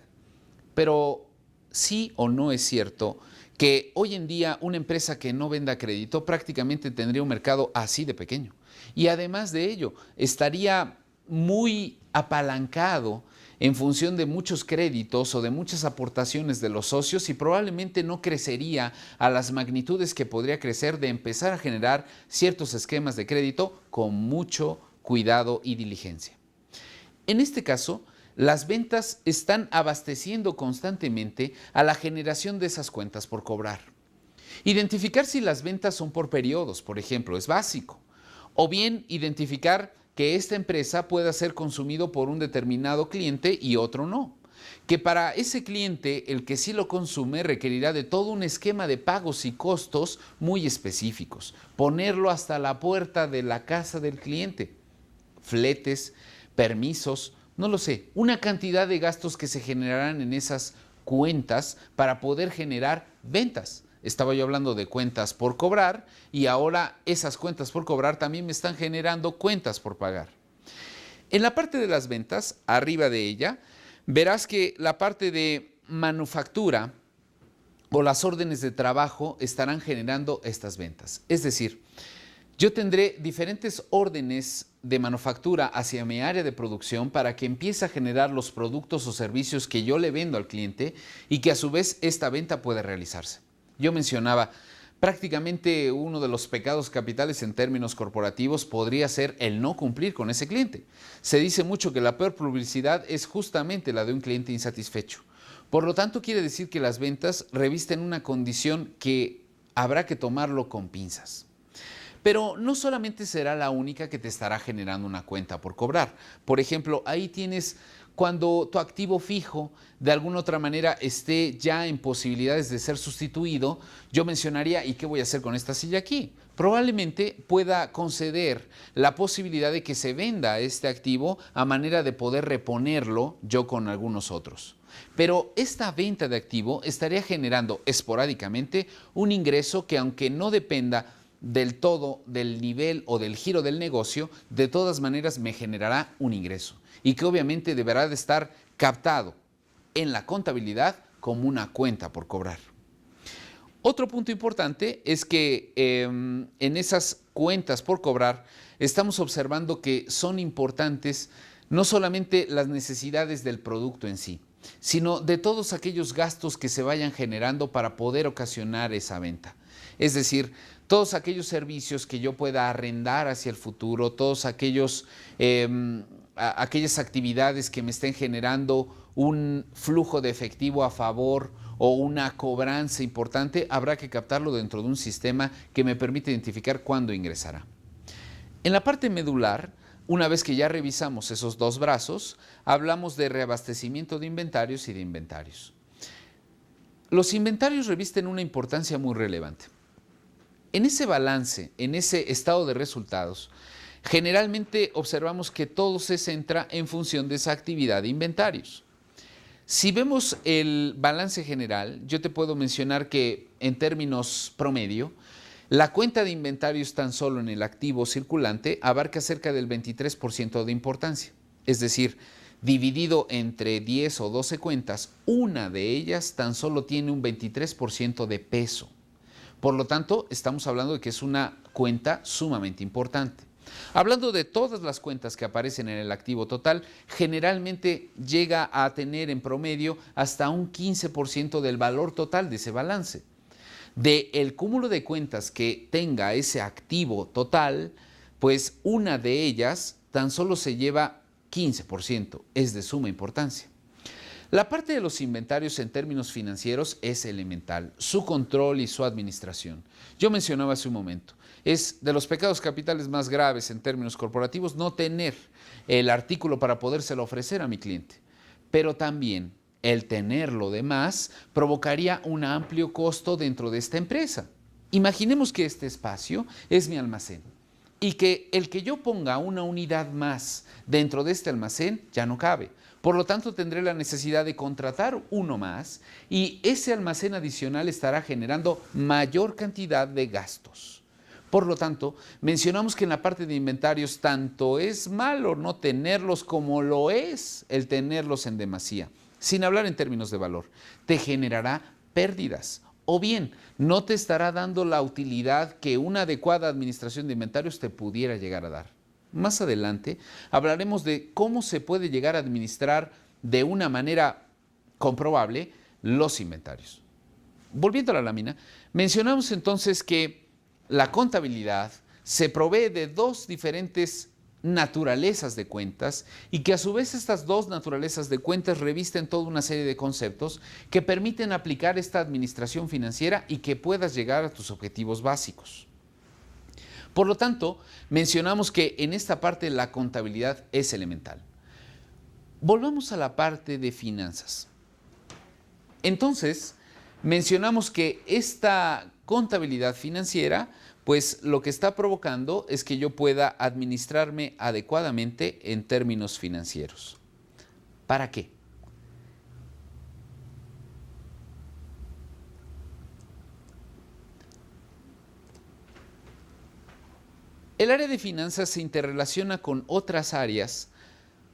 Pero sí o no es cierto que hoy en día una empresa que no venda crédito prácticamente tendría un mercado así de pequeño. Y además de ello, estaría muy apalancado en función de muchos créditos o de muchas aportaciones de los socios y probablemente no crecería a las magnitudes que podría crecer de empezar a generar ciertos esquemas de crédito con mucho cuidado y diligencia. En este caso, las ventas están abasteciendo constantemente a la generación de esas cuentas por cobrar. Identificar si las ventas son por periodos, por ejemplo, es básico. O bien identificar que esta empresa pueda ser consumido por un determinado cliente y otro no. Que para ese cliente, el que sí lo consume, requerirá de todo un esquema de pagos y costos muy específicos. Ponerlo hasta la puerta de la casa del cliente. Fletes, permisos, no lo sé, una cantidad de gastos que se generarán en esas cuentas para poder generar ventas. Estaba yo hablando de cuentas por cobrar y ahora esas cuentas por cobrar también me están generando cuentas por pagar. En la parte de las ventas, arriba de ella, verás que la parte de manufactura o las órdenes de trabajo estarán generando estas ventas. Es decir, yo tendré diferentes órdenes de manufactura hacia mi área de producción para que empiece a generar los productos o servicios que yo le vendo al cliente y que a su vez esta venta pueda realizarse. Yo mencionaba, prácticamente uno de los pecados capitales en términos corporativos podría ser el no cumplir con ese cliente. Se dice mucho que la peor publicidad es justamente la de un cliente insatisfecho. Por lo tanto, quiere decir que las ventas revisten una condición que habrá que tomarlo con pinzas. Pero no solamente será la única que te estará generando una cuenta por cobrar. Por ejemplo, ahí tienes cuando tu activo fijo de alguna otra manera esté ya en posibilidades de ser sustituido, yo mencionaría, ¿y qué voy a hacer con esta silla aquí? Probablemente pueda conceder la posibilidad de que se venda este activo a manera de poder reponerlo yo con algunos otros. Pero esta venta de activo estaría generando esporádicamente un ingreso que, aunque no dependa del todo del nivel o del giro del negocio, de todas maneras me generará un ingreso y que obviamente deberá de estar captado en la contabilidad como una cuenta por cobrar. Otro punto importante es que en esas cuentas por cobrar estamos observando que son importantes no solamente las necesidades del producto en sí, sino de todos aquellos gastos que se vayan generando para poder ocasionar esa venta. Es decir, todos aquellos servicios que yo pueda arrendar hacia el futuro, todos aquellas actividades que me estén generando un flujo de efectivo a favor o una cobranza importante, habrá que captarlo dentro de un sistema que me permite identificar cuándo ingresará. En la parte medular, una vez que ya revisamos esos dos brazos, hablamos de reabastecimiento de inventarios y de inventarios. Los inventarios revisten una importancia muy relevante. En ese balance, en ese estado de resultados, generalmente observamos que todo se centra en función de esa actividad de inventarios. Si vemos el balance general, yo te puedo mencionar que en términos promedio, la cuenta de inventarios tan solo en el activo circulante abarca cerca del 23% de importancia. Es decir, dividido entre 10 o 12 cuentas, una de ellas tan solo tiene un 23% de peso. Por lo tanto, estamos hablando de que es una cuenta sumamente importante. Hablando de todas las cuentas que aparecen en el activo total, generalmente llega a tener en promedio hasta un 15% del valor total de ese balance. Del cúmulo de cuentas que tenga ese activo total, pues una de ellas tan solo se lleva 15%, es de suma importancia. La parte de los inventarios en términos financieros es elemental, su control y su administración. Yo mencionaba hace un momento, es de los pecados capitales más graves en términos corporativos no tener el artículo para podérselo ofrecer a mi cliente, pero también el tenerlo de más provocaría un amplio costo dentro de esta empresa. Imaginemos que este espacio es mi almacén y que el que yo ponga una unidad más dentro de este almacén ya no cabe. Por lo tanto, tendré la necesidad de contratar uno más y ese almacén adicional estará generando mayor cantidad de gastos. Por lo tanto, mencionamos que en la parte de inventarios tanto es malo no tenerlos como lo es el tenerlos en demasía. Sin hablar en términos de valor, te generará pérdidas o bien no te estará dando la utilidad que una adecuada administración de inventarios te pudiera llegar a dar. Más adelante hablaremos de cómo se puede llegar a administrar de una manera comprobable los inventarios. Volviendo a la lámina, mencionamos entonces que la contabilidad se provee de dos diferentes naturalezas de cuentas y que a su vez estas dos naturalezas de cuentas revisten toda una serie de conceptos que permiten aplicar esta administración financiera y que puedas llegar a tus objetivos básicos. Por lo tanto, mencionamos que en esta parte la contabilidad es elemental. Volvamos a la parte de finanzas. Entonces, mencionamos que esta contabilidad financiera, pues lo que está provocando es que yo pueda administrarme adecuadamente en términos financieros. ¿Para qué? El área de finanzas se interrelaciona con otras áreas,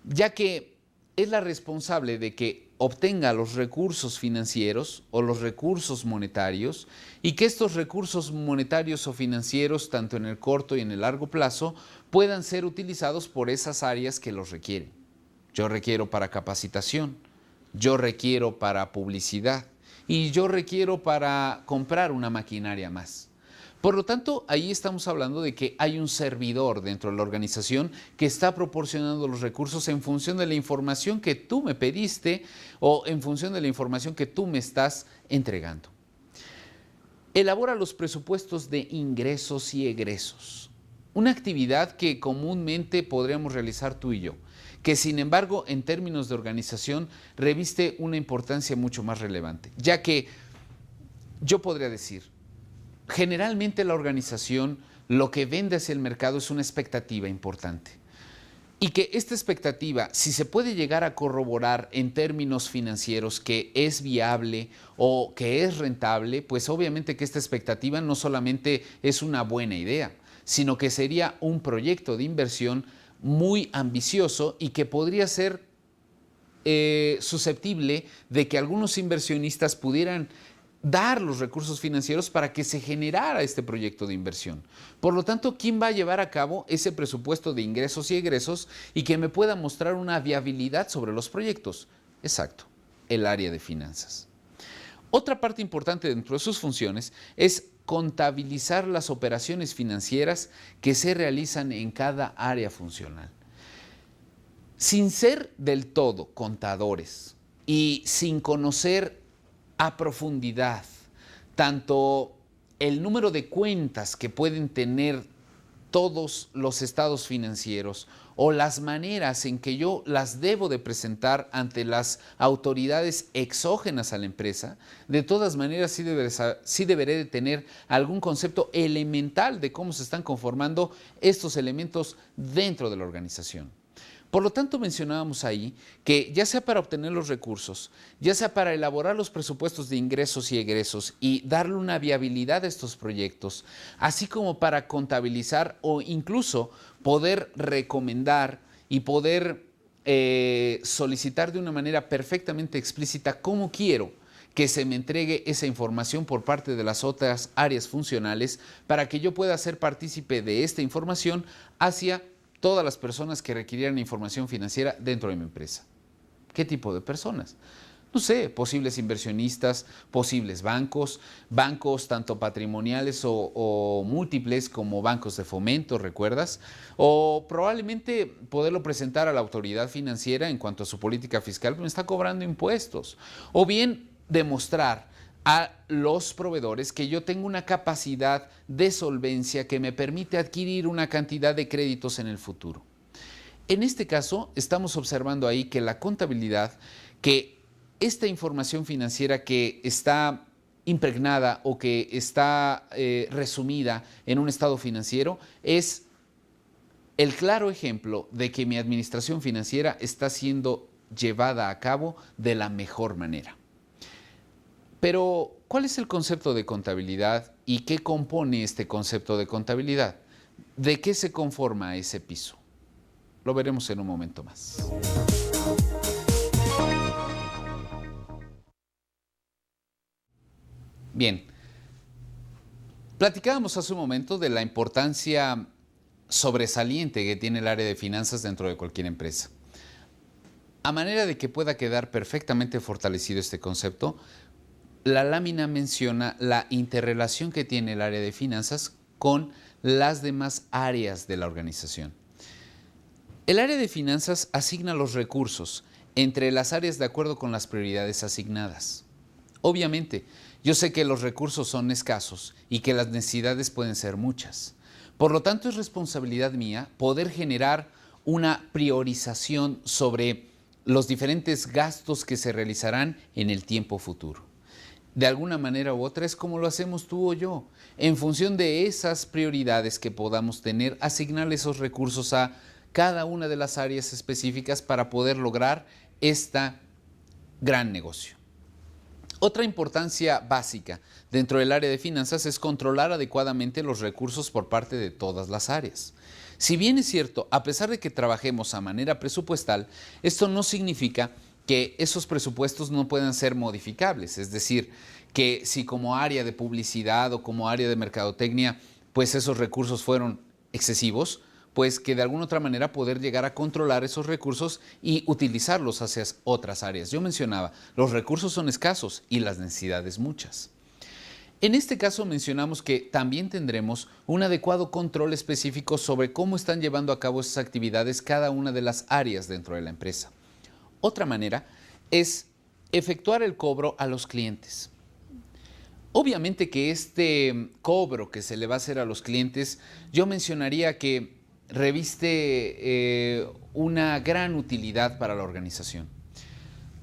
ya que es la responsable de que obtenga los recursos financieros o los recursos monetarios y que estos recursos monetarios o financieros, tanto en el corto y en el largo plazo, puedan ser utilizados por esas áreas que los requieren. Yo requiero para capacitación, yo requiero para publicidad y yo requiero para comprar una maquinaria más. Por lo tanto, ahí estamos hablando de que hay un servidor dentro de la organización que está proporcionando los recursos en función de la información que tú me pediste o en función de la información que tú me estás entregando. Elabora los presupuestos de ingresos y egresos, una actividad que comúnmente podríamos realizar tú y yo, que sin embargo en términos de organización reviste una importancia mucho más relevante, ya que yo podría decir, generalmente la organización lo que vende hacia el mercado es una expectativa importante. Y que esta expectativa, si se puede llegar a corroborar en términos financieros que es viable o que es rentable, pues obviamente que esta expectativa no solamente es una buena idea, sino que sería un proyecto de inversión muy ambicioso y que podría ser susceptible de que algunos inversionistas pudieran dar los recursos financieros para que se generara este proyecto de inversión. Por lo tanto, ¿quién va a llevar a cabo ese presupuesto de ingresos y egresos y que me pueda mostrar una viabilidad sobre los proyectos? Exacto, el área de finanzas. Otra parte importante dentro de sus funciones es contabilizar las operaciones financieras que se realizan en cada área funcional. Sin ser del todo contadores y sin conocer a profundidad tanto el número de cuentas que pueden tener todos los estados financieros o las maneras en que yo las debo de presentar ante las autoridades exógenas a la empresa, de todas maneras sí deberé de tener algún concepto elemental de cómo se están conformando estos elementos dentro de la organización. Por lo tanto, mencionábamos ahí que ya sea para obtener los recursos, ya sea para elaborar los presupuestos de ingresos y egresos y darle una viabilidad a estos proyectos, así como para contabilizar o incluso poder recomendar y poder solicitar de una manera perfectamente explícita cómo quiero que se me entregue esa información por parte de las otras áreas funcionales para que yo pueda ser partícipe de esta información hacia todas las personas que requirieran información financiera dentro de mi empresa. ¿Qué tipo de personas? No sé, posibles inversionistas, posibles bancos, bancos tanto patrimoniales o múltiples como bancos de fomento, ¿recuerdas? O probablemente poderlo presentar a la autoridad financiera en cuanto a su política fiscal, me está cobrando impuestos. O bien demostrar a los proveedores que yo tengo una capacidad de solvencia que me permite adquirir una cantidad de créditos en el futuro. En este caso, estamos observando ahí que la contabilidad, que esta información financiera que está impregnada o que está resumida en un estado financiero, es el claro ejemplo de que mi administración financiera está siendo llevada a cabo de la mejor manera. Pero, ¿cuál es el concepto de contabilidad y qué compone este concepto de contabilidad? ¿De qué se conforma ese piso? Lo veremos en un momento más. Bien, platicábamos hace un momento de la importancia sobresaliente que tiene el área de finanzas dentro de cualquier empresa. A manera de que pueda quedar perfectamente fortalecido este concepto, la lámina menciona la interrelación que tiene el área de finanzas con las demás áreas de la organización. El área de finanzas asigna los recursos entre las áreas de acuerdo con las prioridades asignadas. Obviamente, yo sé que los recursos son escasos y que las necesidades pueden ser muchas. Por lo tanto, es responsabilidad mía poder generar una priorización sobre los diferentes gastos que se realizarán en el tiempo futuro. De alguna manera u otra es como lo hacemos tú o yo. En función de esas prioridades que podamos tener, asignarle esos recursos a cada una de las áreas específicas para poder lograr este gran negocio. Otra importancia básica dentro del área de finanzas es controlar adecuadamente los recursos por parte de todas las áreas. Si bien es cierto, a pesar de que trabajemos a manera presupuestal, esto no significa que esos presupuestos no puedan ser modificables. Es decir, que si como área de publicidad o como área de mercadotecnia, pues esos recursos fueron excesivos, pues que de alguna otra manera poder llegar a controlar esos recursos y utilizarlos hacia otras áreas. Yo mencionaba, los recursos son escasos y las necesidades muchas. En este caso mencionamos que también tendremos un adecuado control específico sobre cómo están llevando a cabo esas actividades cada una de las áreas dentro de la empresa. Otra manera es efectuar el cobro a los clientes. Obviamente que este cobro que se le va a hacer a los clientes, yo mencionaría que reviste una gran utilidad para la organización.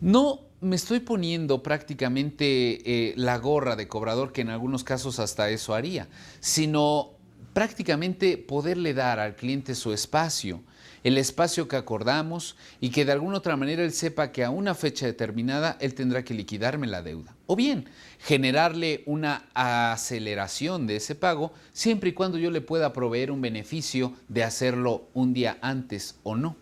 No me estoy poniendo prácticamente la gorra de cobrador, que en algunos casos hasta eso haría, sino prácticamente poderle dar al cliente su espacio, el espacio que acordamos y que de alguna otra manera él sepa que a una fecha determinada él tendrá que liquidarme la deuda. O bien, generarle una aceleración de ese pago siempre y cuando yo le pueda proveer un beneficio de hacerlo un día antes o no.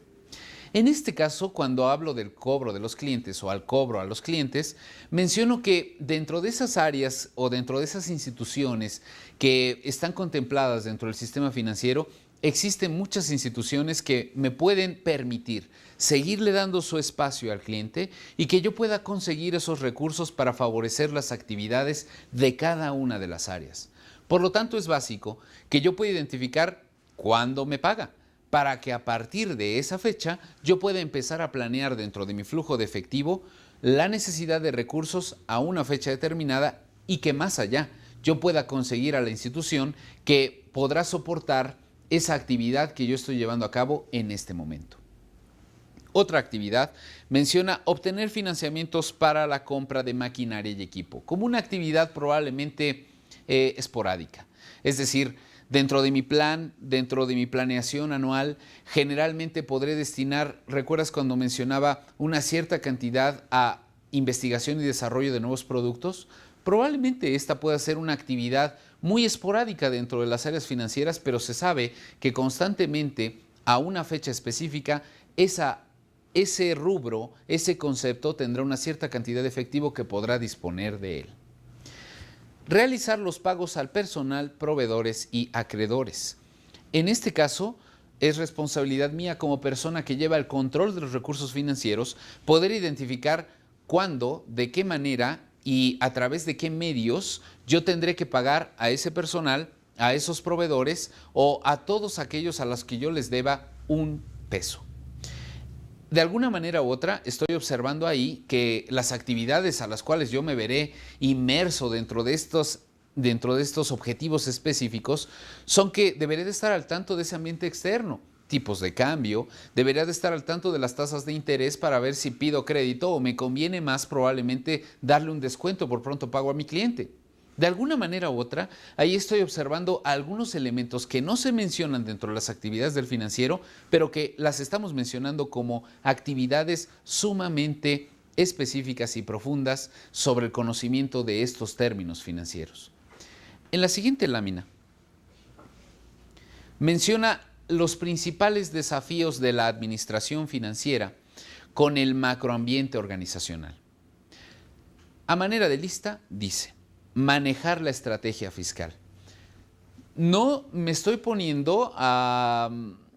En este caso, cuando hablo del cobro de los clientes o al cobro a los clientes, menciono que dentro de esas áreas o dentro de esas instituciones que están contempladas dentro del sistema financiero, existen muchas instituciones que me pueden permitir seguirle dando su espacio al cliente y que yo pueda conseguir esos recursos para favorecer las actividades de cada una de las áreas. Por lo tanto, es básico que yo pueda identificar cuándo me paga, para que a partir de esa fecha yo pueda empezar a planear dentro de mi flujo de efectivo la necesidad de recursos a una fecha determinada y que más allá yo pueda conseguir a la institución que podrá soportar esa actividad que yo estoy llevando a cabo en este momento. Otra actividad menciona obtener financiamientos para la compra de maquinaria y equipo, como una actividad probablemente esporádica. Es decir, dentro de mi plan, dentro de mi planeación anual, generalmente podré destinar, ¿recuerdas cuando mencionaba una cierta cantidad a investigación y desarrollo de nuevos productos? Probablemente esta pueda ser una actividad muy esporádica dentro de las áreas financieras, pero se sabe que constantemente a una fecha específica ese rubro, ese concepto tendrá una cierta cantidad de efectivo que podrá disponer de él. Realizar los pagos al personal, proveedores y acreedores. En este caso, es responsabilidad mía como persona que lleva el control de los recursos financieros poder identificar cuándo, de qué manera y a través de qué medios yo tendré que pagar a ese personal, a esos proveedores o a todos aquellos a los que yo les deba un peso. De alguna manera u otra, estoy observando ahí que las actividades a las cuales yo me veré inmerso dentro de estos objetivos específicos son que deberé de estar al tanto de ese ambiente externo, tipos de cambio, debería de estar al tanto de las tasas de interés para ver si pido crédito o me conviene más probablemente darle un descuento por pronto pago a mi cliente. De alguna manera u otra, ahí estoy observando algunos elementos que no se mencionan dentro de las actividades del financiero, pero que las estamos mencionando como actividades sumamente específicas y profundas sobre el conocimiento de estos términos financieros. En la siguiente lámina, menciona los principales desafíos de la administración financiera con el macroambiente organizacional. A manera de lista, dice: manejar la estrategia fiscal. No me estoy poniendo a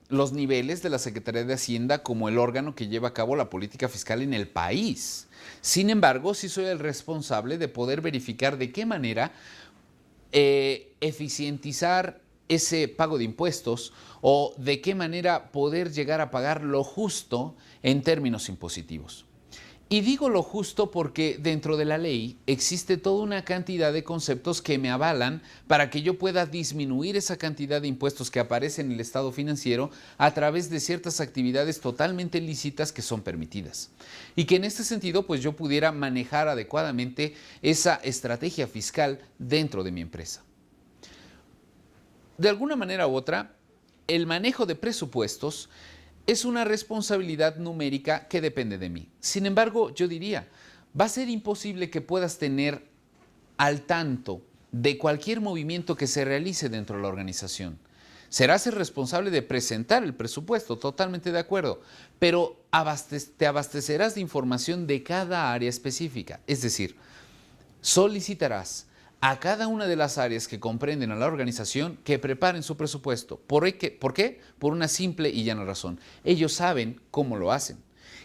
los niveles de la Secretaría de Hacienda como el órgano que lleva a cabo la política fiscal en el país. Sin embargo, sí soy el responsable de poder verificar de qué manera eficientizar ese pago de impuestos o de qué manera poder llegar a pagar lo justo en términos impositivos. Y digo lo justo porque dentro de la ley existe toda una cantidad de conceptos que me avalan para que yo pueda disminuir esa cantidad de impuestos que aparece en el estado financiero a través de ciertas actividades totalmente lícitas que son permitidas. Y que en este sentido pues yo pudiera manejar adecuadamente esa estrategia fiscal dentro de mi empresa. De alguna manera u otra, el manejo de presupuestos es una responsabilidad numérica que depende de mí. Sin embargo, yo diría, va a ser imposible que puedas tener al tanto de cualquier movimiento que se realice dentro de la organización. Serás el responsable de presentar el presupuesto, totalmente de acuerdo, pero te abastecerás de información de cada área específica. Es decir, solicitarás a cada una de las áreas que comprenden a la organización que preparen su presupuesto. ¿Por qué? Por una simple y llana razón. Ellos saben cómo lo hacen.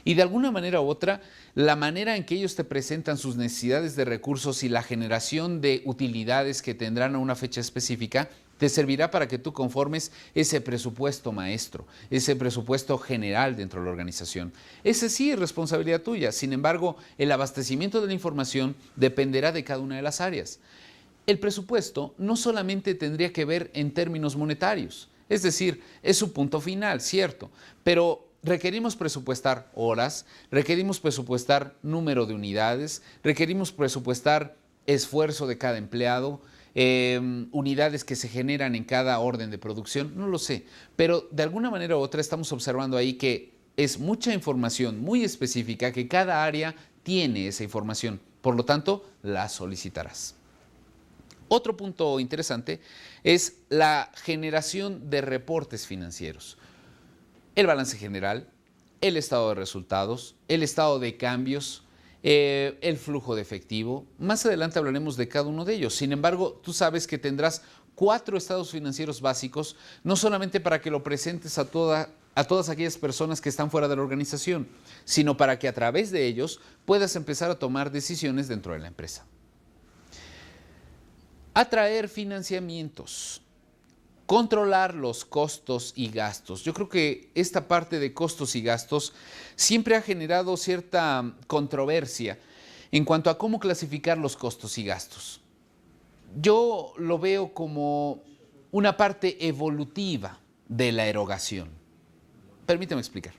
Y de alguna manera u otra, la manera en que ellos te presentan sus necesidades de recursos y la generación de utilidades que tendrán a una fecha específica, te servirá para que tú conformes ese presupuesto maestro, ese presupuesto general dentro de la organización. Ese sí es responsabilidad tuya. Sin embargo, el abastecimiento de la información dependerá de cada una de las áreas. El presupuesto no solamente tendría que ver en términos monetarios, es decir, es su punto final, cierto, pero requerimos presupuestar horas, requerimos presupuestar número de unidades, requerimos presupuestar esfuerzo de cada empleado, unidades que se generan en cada orden de producción, no lo sé, pero de alguna manera u otra estamos observando ahí que es mucha información muy específica que cada área tiene esa información, por lo tanto la solicitarás. Otro punto interesante es la generación de reportes financieros. El balance general, el estado de resultados, el estado de cambios, el flujo de efectivo. Más adelante hablaremos de cada uno de ellos. Sin embargo, tú sabes que tendrás 4 estados financieros básicos, no solamente para que lo presentes a todas aquellas personas que están fuera de la organización, sino para que a través de ellos puedas empezar a tomar decisiones dentro de la empresa. Atraer financiamientos, controlar los costos y gastos. Yo creo que esta parte de costos y gastos siempre ha generado cierta controversia en cuanto a cómo clasificar los costos y gastos. Yo lo veo como una parte evolutiva de la erogación. Permítame explicar.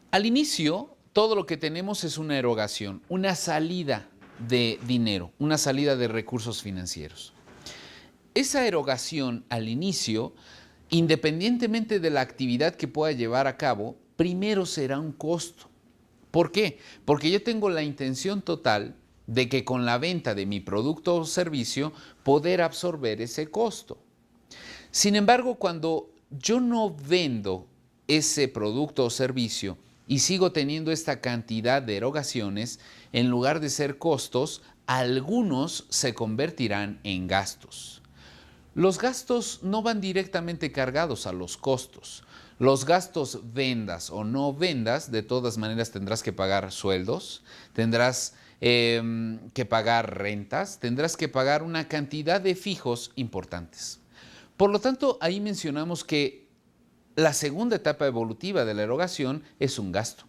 Al inicio, todo lo que tenemos es una erogación, una salida de dinero, una salida de recursos financieros. Esa erogación al inicio, independientemente de la actividad que pueda llevar a cabo, primero será un costo. ¿Por qué? Porque yo tengo la intención total de que con la venta de mi producto o servicio poder absorber ese costo. Sin embargo, cuando yo no vendo ese producto o servicio y sigo teniendo esta cantidad de erogaciones, en lugar de ser costos, algunos se convertirán en gastos. Los gastos no van directamente cargados a los costos. Los gastos, vendas o no vendas, de todas maneras tendrás que pagar sueldos, tendrás que pagar rentas, tendrás que pagar una cantidad de fijos importantes. Por lo tanto, ahí mencionamos que la segunda etapa evolutiva de la erogación es un gasto.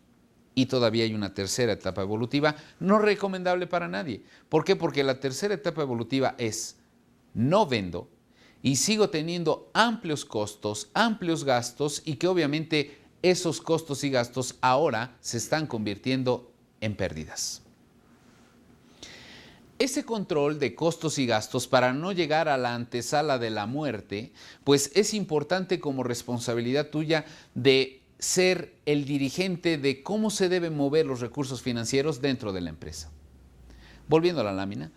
Y todavía hay una tercera etapa evolutiva no recomendable para nadie. ¿Por qué? Porque la tercera etapa evolutiva es no vendo y sigo teniendo amplios costos, amplios gastos y que obviamente esos costos y gastos ahora se están convirtiendo en pérdidas. Ese control de costos y gastos para no llegar a la antesala de la muerte, pues es importante como responsabilidad tuya de ser el dirigente de cómo se deben mover los recursos financieros dentro de la empresa. Volviendo a la lámina,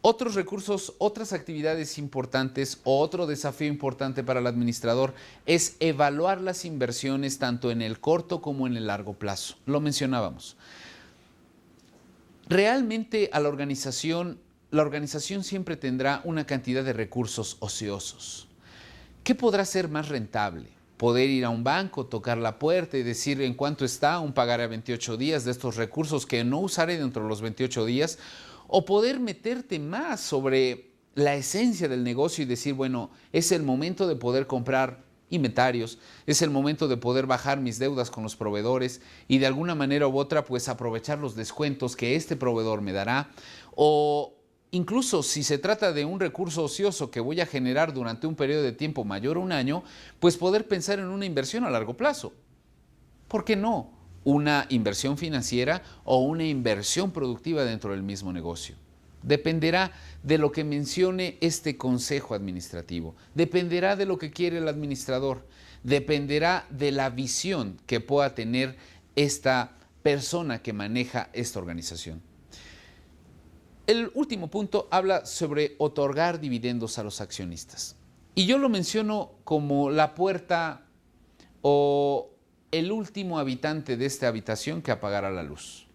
otros recursos, otras actividades importantes o otro desafío importante para el administrador es evaluar las inversiones tanto en el corto como en el largo plazo. Lo mencionábamos. Realmente a la organización la organización siempre tendrá una cantidad de recursos ociosos. ¿Qué podrá ser más rentable? Poder ir a un banco, tocar la puerta y decir en cuánto está un pagaré a 28 días de estos recursos que no usaré dentro de los 28 días, o poder meterte más sobre la esencia del negocio y decir, bueno, es el momento de poder comprar inventarios, es el momento de poder bajar mis deudas con los proveedores y de alguna manera u otra pues aprovechar los descuentos que este proveedor me dará, o incluso si se trata de un recurso ocioso que voy a generar durante un periodo de tiempo mayor a un año, pues poder pensar en una inversión a largo plazo. ¿Por qué no? Una inversión financiera o una inversión productiva dentro del mismo negocio. Dependerá de lo que mencione este consejo administrativo, dependerá de lo que quiere el administrador, dependerá de la visión que pueda tener esta persona que maneja esta organización. El último punto habla sobre otorgar dividendos a los accionistas. Y yo lo menciono como la puerta o el último habitante de esta habitación que apagará la luz.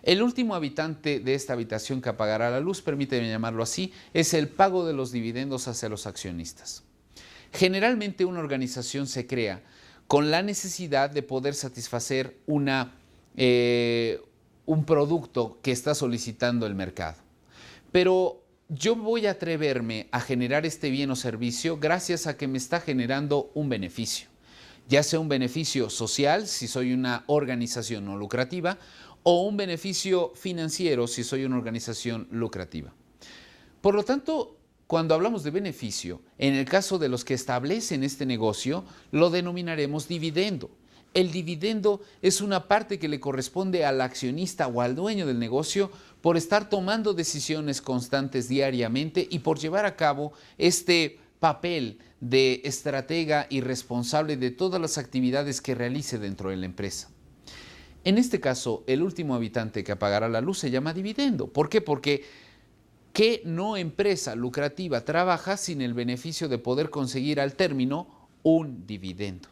El último habitante de esta habitación que apagará la luz, permíteme llamarlo así, es el pago de los dividendos hacia los accionistas. Generalmente una organización se crea con la necesidad de poder satisfacer un producto que está solicitando el mercado. Pero yo voy a atreverme a generar este bien o servicio gracias a que me está generando un beneficio, ya sea un beneficio social si soy una organización no lucrativa o un beneficio financiero si soy una organización lucrativa. Por lo tanto, cuando hablamos de beneficio, en el caso de los que establecen este negocio, lo denominaremos dividendo. El dividendo es una parte que le corresponde al accionista o al dueño del negocio por estar tomando decisiones constantes diariamente y por llevar a cabo este papel de estratega y responsable de todas las actividades que realice dentro de la empresa. En este caso, el último habitante que apagará la luz se llama dividendo. ¿Por qué? Porque ¿qué no empresa lucrativa trabaja sin el beneficio de poder conseguir al término un dividendo?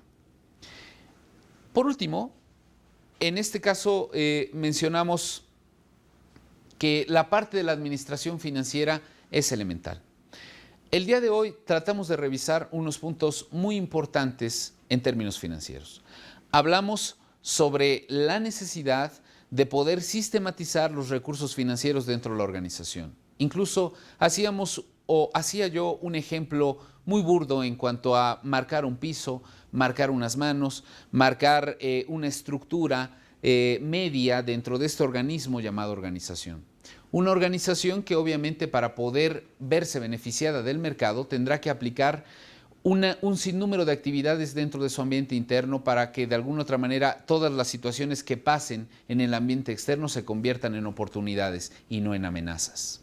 Por último, en este caso mencionamos que la parte de la administración financiera es elemental. El día de hoy tratamos de revisar unos puntos muy importantes en términos financieros. Hablamos sobre la necesidad de poder sistematizar los recursos financieros dentro de la organización. Incluso hacía yo un ejemplo muy burdo en cuanto a marcar un piso, marcar unas manos, marcar una estructura media dentro de este organismo llamado organización. Una organización que obviamente para poder verse beneficiada del mercado tendrá que aplicar un sinnúmero de actividades dentro de su ambiente interno para que de alguna otra manera todas las situaciones que pasen en el ambiente externo se conviertan en oportunidades y no en amenazas.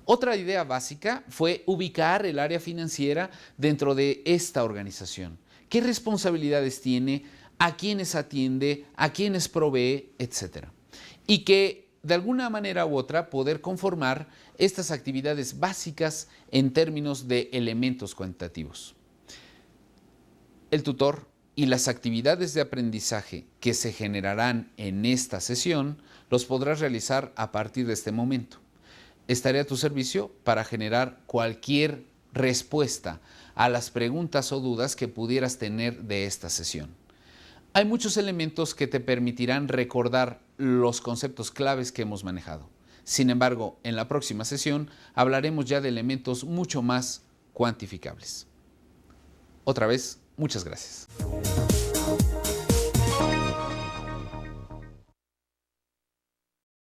Otra idea básica fue ubicar el área financiera dentro de esta organización. ¿Qué responsabilidades tiene? ¿A quiénes atiende? ¿A quiénes provee? Etcétera. Y que de alguna manera u otra poder conformar estas actividades básicas en términos de elementos cuantitativos. El tutor y las actividades de aprendizaje que se generarán en esta sesión los podrás realizar a partir de este momento. Estaré a tu servicio para generar cualquier respuesta a las preguntas o dudas que pudieras tener de esta sesión. Hay muchos elementos que te permitirán recordar los conceptos claves que hemos manejado. Sin embargo, en la próxima sesión hablaremos ya de elementos mucho más cuantificables. Otra vez, muchas gracias.